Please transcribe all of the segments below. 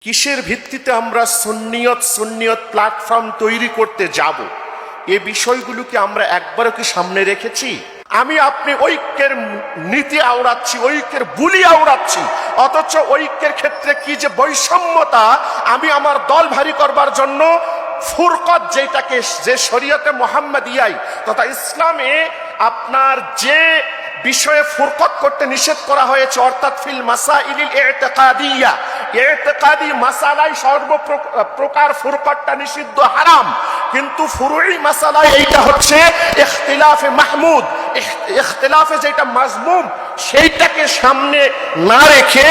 কিসের ভিত্তিতে আমরা সুন্নিয়ত প্ল্যাটফর্ম তৈরি করতে যাব, এ বিষয়গুলোকে আমরা একবারও কি সামনে রেখেছি? আপনি ঐক্যের নীতি আওড়াচ্ছি, ঐক্যের বুলি আওড়াচ্ছি, অথচ ঐক্যের ক্ষেত্রে কি যে বৈষম্যতা! আমি আমার দল ভারী করবার জন্য ফুরকত, যেটাকে যে শরীয়তে মুহাম্মাদিয়ায় তথা ইসলামে আপনার যে বিষয়ে ফুরকত করতে নিষেধ করা হয়েছে, অর্থাৎ ফিল মাসাইলিল ইতিকাদিয়া, ইতিকাদি মাসালায় সর্বপ্রকার ফুরকতটা নিষিদ্ধ, হারাম। কিন্তু ফুরুই মাসালায় এইটা হচ্ছে ইখতিলাফে মাহমুদ, ইখতিলাফে যেটা মাজমুম, সেইটাকে সামনে না রেখে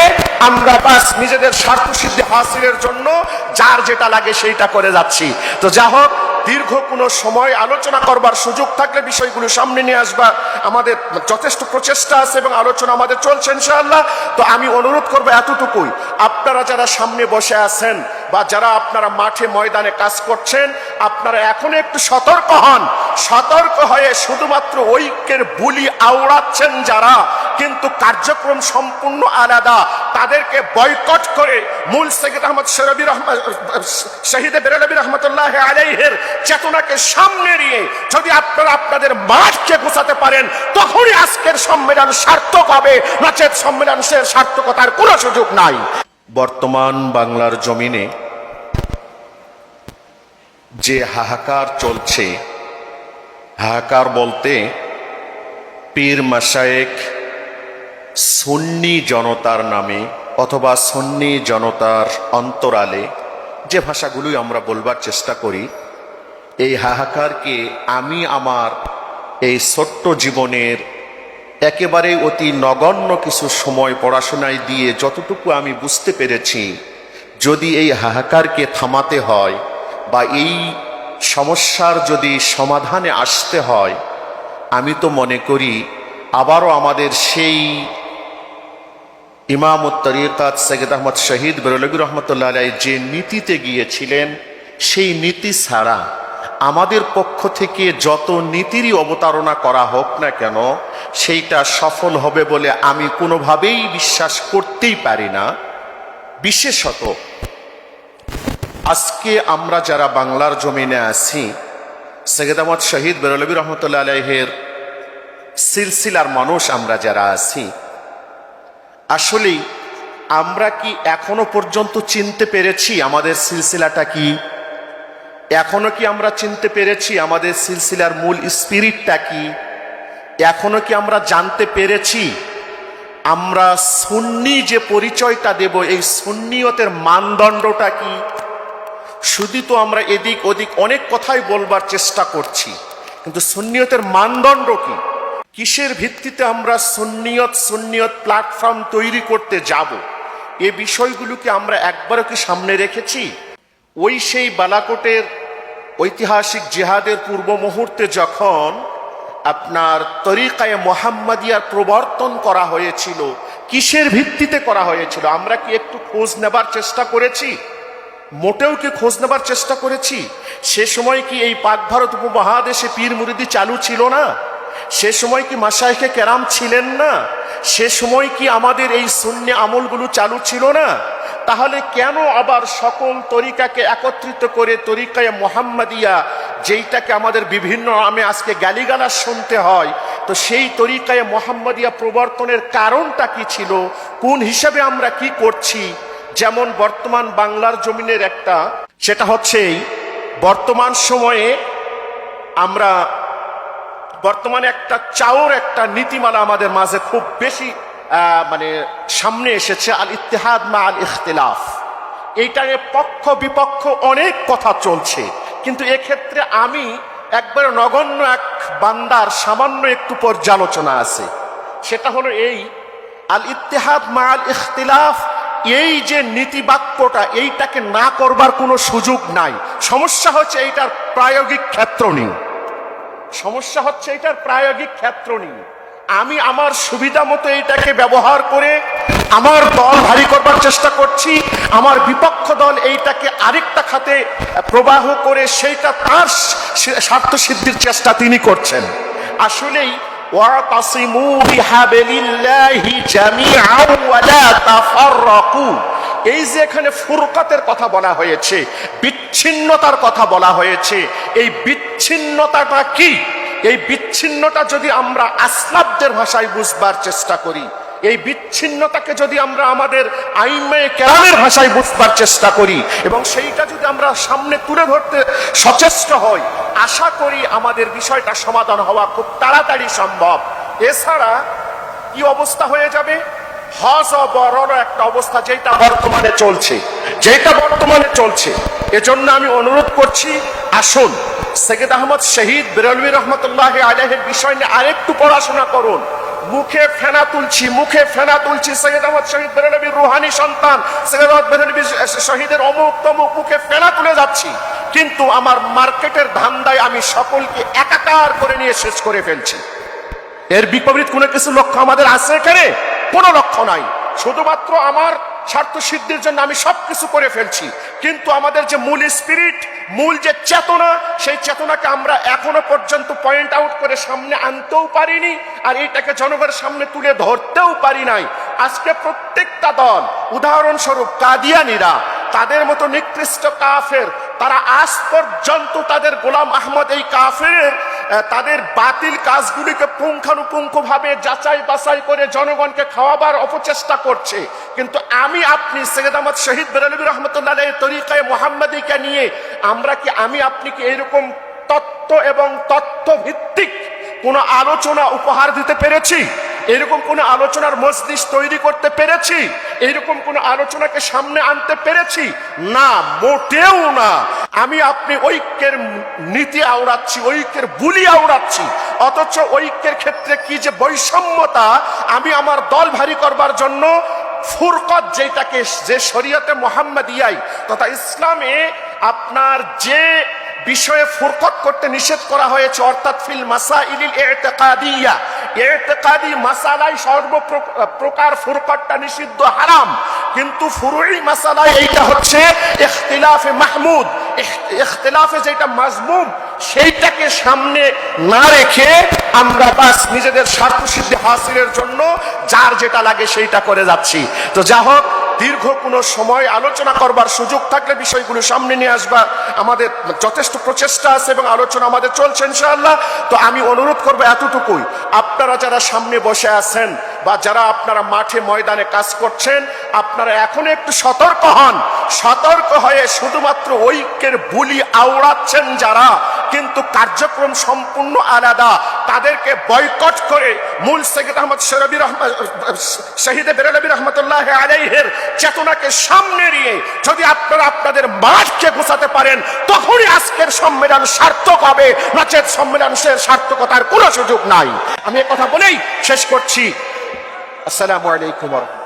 আমরা বাস নিজেদের স্বার্থ সিদ্ধি হাসিলের জন্য যার যেটা লাগে সেইটা করে যাচ্ছি। তো যা হোক, দীর্ঘ কোনো সময় আলোচনা করবার সুযোগ থাকলে বিষয়গুলো সামনে নিয়ে আসবা আমাদের যথেষ্ট প্রচেষ্টা আছে এবং আলোচনা আমাদের চলছে ইনশাআল্লাহ। তো আমি অনুরোধ করবো এতটুকুই, আপনারা যারা সামনে বসে আছেন বা যারা আপনারা মাঠে ময়দানে কাজ করছেন, আপনারা এখন একটু সতর্ক হন। সতর্ক হয়ে শুধুমাত্র ঐক্যের বুলি আওড়াচ্ছেন যারা, কিন্তু কার্যক্রম সম্পূর্ণ আলাদা, তাদেরকে বয়কট করে মূল সৈয়দ আহমদ শহীদ বেরেলভী রহমতুল্লাহ আলাইহির চেতনাকে সামনে নিয়ে যদি আপনারা আপনাদের মাঠকে গোছাতে পারেন, তখনই আজকের সম্মেলন সার্থক হবে, নচেত সম্মেলনের সার্থকতার কোনো সুযোগ নাই। বর্তমান বাংলার জমিনে যে হাহাকার চলছে, হাহাকার বলতে পীর মাশায়েখ সুন্নি জনতার নামে অথবা সুন্নি জনতার অন্তরালে যে ভাষাগুলোই আমরা বলবার চেষ্টা করি, এই হাহাকারকে আমি আমার এই ছোট্ট জীবনের একেবারে অতি নগণ্য কিছু সময় পড়াশোনায় দিয়ে যতটুকু আমি বুঝতে পেরেছি, যদি এই হাহাকারকে থামাতে হয় বা এই সমস্যার যদি সমাধানে আসতে হয়, আমি তো মনে করি আবারও আমাদের সেই ইমামুত তরিকাত সৈয়দ আহমদ শহীদ বেরেলভী রহমতুল্লাহ আলাইহি যে নীতিতে গিয়েছিলেন, সেই নীতি ছাড়া আমাদের পক্ষ থেকে যত নীতিরই অবতারণা করা হোক না কেন, সেইটা সফল হবে বলে আমি কোনোভাবেই বিশ্বাস করতেই পারি না। বিশেষত আজকে আমরা যারা বাংলার জমিনে আছি, সৈয়দ আহমদ শহীদ বেরেলভী রহমতুল্লাহ আলাইহির সিলসিলার মানুষ আমরা যারা আছি, আসলেই আমরা কি এখনো পর্যন্ত চিনতে পেরেছি আমাদের সিলসিলাটা কি? এখনো কি আমরা চিনতে পেরেছি আমাদের সিলসিলার মূল স্পিরিটটা কি? এখনো কি আমরা জানতে পেরেছি আমরা সুন্নি যে পরিচয়টা দেব, এই সুন্নিয়তের মানদণ্ডটা কি? শুধু তো আমরা এদিক ওদিক অনেক কথাই বলবার চেষ্টা করছি, কিন্তু সুন্নিয়তের মানদণ্ড কি? কিসের ভিত্তিতে আমরা সুন্নিয়ত প্ল্যাটফর্ম তৈরি করতে যাব, এ বিষয়গুলোকে আমরা একবারও কি সামনে রেখেছি? ওই সেই বালাকোটের ঐতিহাসিক জিহাদের পূর্ব মুহূর্তে যখন আপনার তরিকায়ে মুহাম্মাদিয়ার প্রবর্তন করা হয়েছিল, কিসের ভিত্তিতে করা হয়েছিল আমরা কি একটু খোঁজ নেবার চেষ্টা করেছি? মোটেও কি খোঁজ নেবার চেষ্টা করেছি? সে সময় কি এই পাক ভারত উপমহাদেশে পীর মুরিদি চালু ছিল না? সে সময় কি মাশায়েখে কেরাম ছিলেন না? সে সময় কি আমাদের এই সুন্নি আমলগুলো চালু ছিল না? তাহলে কেন আবার সকল তরিকাকে একত্রিত করে তরিকায়ে মুহাম্মাদিয়া, যেইটাকে আমাদের বিভিন্ন নামে আজকে গালিগালাজ শুনতে হয়, তো সেই তরিকায়ে মুহাম্মাদিয়া প্রবর্তনের কারণটা কি ছিল? কোন হিসাবে আমরা কি করছি? যেমন বর্তমান বাংলার জমিনের একটা, সেটা হচ্ছে বর্তমান সময়ে আমরা বর্তমানে একটা চাওর একটা নীতিমালা আমাদের মাঝে খুব বেশি সামনে এসেছে, আল ইত্তেহাদ মা আল ইখতিলাফ। এইটা পক্ষ বিপক্ষ অনেক কথা চলছে, কিন্তু এক্ষেত্রে আমি একবার নগণ্য এক বান্দার সামান্য একটু পর্যালোচনা আছে। সেটা হলো এই আল ইত্তেহাদ মা আল ইখতিলাফ, এই যে নীতিবাক্যটা, এইটাকে না করবার কোনো সুযোগ নাই। সমস্যা হচ্ছে এইটার প্রায়োগিক ক্ষেত্র নেই। সমস্যা হচ্ছে এটার প্রায়োগিক ক্ষেত্র নেই। আমি আমার সুবিধা মতো এইটাকে ব্যবহার করে আমার দল ভারী করবার চেষ্টা করছি, আমার বিপক্ষ দল এইটাকে আরেকটা খাতে প্রবাহ করে সেইটা তার স্বার্থ সিদ্ধির চেষ্টা তিনি করছেন। আসলেই ওয়াতাসিমু বিহাবিলিল্লাহি জামিআন ওয়া লা তাফাররাকু, এই যে এখানে ফুরকাতের কথা বলা হয়েছে, বিচ্ছিন্নতার কথা বলা হয়েছে, এই বিচ্ছিন্নতাটা কি? এই বিচ্ছিন্নতা যদি আমরা আসলাফদের ভাষায় বুঝবার চেষ্টা করি, এই বিচ্ছিন্নতাকে যদি আমরা আমাদের আইমে কেরামের ভাষায় বুঝবার চেষ্টা করি এবং সেইটা যদি আমরা সামনে তুলে ধরতে সচেষ্ট হই, আশা করি আমাদের বিষয়টা সমাধান হওয়া খুব তাড়াতাড়ি সম্ভব। এছাড়া কি অবস্থা হয়ে যাবে? হজ বড় একটা অবস্থা যেটা বর্তমানে চলছে। এজন্য আমি অনুরোধ করছি, আসুন সৈয়দ আহমদ শহীদ বেরলভী রহমতুল্লাহ আলাইহির বিষয় নিয়ে আরেকটু পড়াশোনা করুন। মুখে ফেনা তুলছি সৈয়দ আহমদ শহীদ বেরলভীর রুহানি সন্তান, সৈয়দ আহমদ বেরলভী শহীদের অমুক তমুক, মুখে ফেনা তুলে যাচ্ছি, কিন্তু আমার মার্কেটের ধান্দায় আমি সকলকে একাকার করে নিয়ে শেষ করে ফেলছি। এর বিপরীত কোনো কিছু লক্ষ্য আমাদের আছে এখানে? কোনো লক্ষ্য নাই। শুধুমাত্র আমার স্বার্থ সিদ্ধির জন্য আমি সবকিছু করে ফেলছি, কিন্তু আমাদের যে মূল স্পিরিট, মূল যে চেতনা, সেই চেতনাকে আমরা এখনো পর্যন্ত পয়েন্ট আউট করে সামনে আনতেও পারিনি, আর এইটাকে জনগণের সামনে তুলে ধরতেও পারি নাই। আজকে প্রত্যেকটা দল, উদাহরণস্বরূপ কাদিয়ানীরা, তাদের মতো নিকৃষ্ট কাফের, তারা আজ পর্যন্ত তাদের গোলাম আহমদ এই কাফের তাদের বাতিল কাজগুলিকে পুঙ্খানুপুঙ্খভাবে যাচাই বাছাই করে জনগণকে খাওয়াবার অপচেষ্টা করছে। কিন্তু আমি আপনি সৈয়দ আহমদ শহীদ বেরলভী রহমতুল্লাহ তরিকায়ে মুহাম্মাদিকে নিয়ে আমি আপনি কি এরকম তত্ত্ব এবং তথ্য ভিত্তিক কোন আলোচনা উপহার দিতে পেরেছি? এরকম কোন আলোচনার মজলিস তৈরি করতে পেরেছি? এরকম কোন আলোচনাকে সামনে আনতে পেরেছি? না, মোটেও না। আমি আপনি ঐক্যের নীতি আওড়াচ্ছি, ঐক্যের বুলি আওড়াচ্ছি, অথচ ঐক্যের ক্ষেত্রে কি যে বৈষম্যতা! আমি আমার দল ভারী করবার জন্য ফুরকত, যেটাকে যে শরীয়তে মুহাম্মাদিয়ায় তথা ইসলামে আপনার যে বিষয়ে ফুরকত করতে নিষেধ করা হয়েছে, অর্থাৎ ফিল মাসাইলিল ইতিকাদিয়া, ইতিকাদি মাসালায় সর্বপ্রকার ফুরকতটা নিষিদ্ধ, হারাম। কিন্তু ফুরুই মাসালায় এইটা হচ্ছে ইখতিলাফে মাহমুদ, ইখতিলাফে যেটা মাজমুম, সেইটাকে সামনে না রেখে আমরা বাস নিজেদের স্বার্থ সিদ্ধি হাসিলের জন্য যার যেটা লাগে সেইটা করে যাচ্ছি। তো যা হোক, দীর্ঘ কোনো সময় আলোচনা করবার সুযোগ থাকলে বিষয়গুলো সামনে নিয়ে আসবা আমাদের যথেষ্ট প্রচেষ্টা আছে এবং আলোচনা আমাদের চলছে ইনশাআল্লাহ। তো আমি অনুরোধ করবো এতটুকুই, আপনারা যারা সামনে বসে আছেন বা যারা আপনারা মাঠে ময়দানে কাজ করছেন, আপনারা এখন একটু সতর্ক হন। সতর্ক হয়ে শুধুমাত্র ঐক্যের বুলি আওড়াচ্ছেন যারা, কিন্তু কার্যক্রম সম্পূর্ণ আলাদা, তাদেরকে বয়কট করে মূল সৈয়দ আহমদ শহীদ বেরলভী রহমতুল্লাহ আলাইহির চেতনাকে সামনে নিয়ে যদি আপনারা আপনাদের মাঠকে গোছাতে পারেন, তখনই আজকের সম্মেলন সার্থক হবে, নচেত সম্মেলনের সার্থকতার কোনো সুযোগ নাই। আমি কথা বলেই শেষ করছি। আসসালামু আলাইকুম।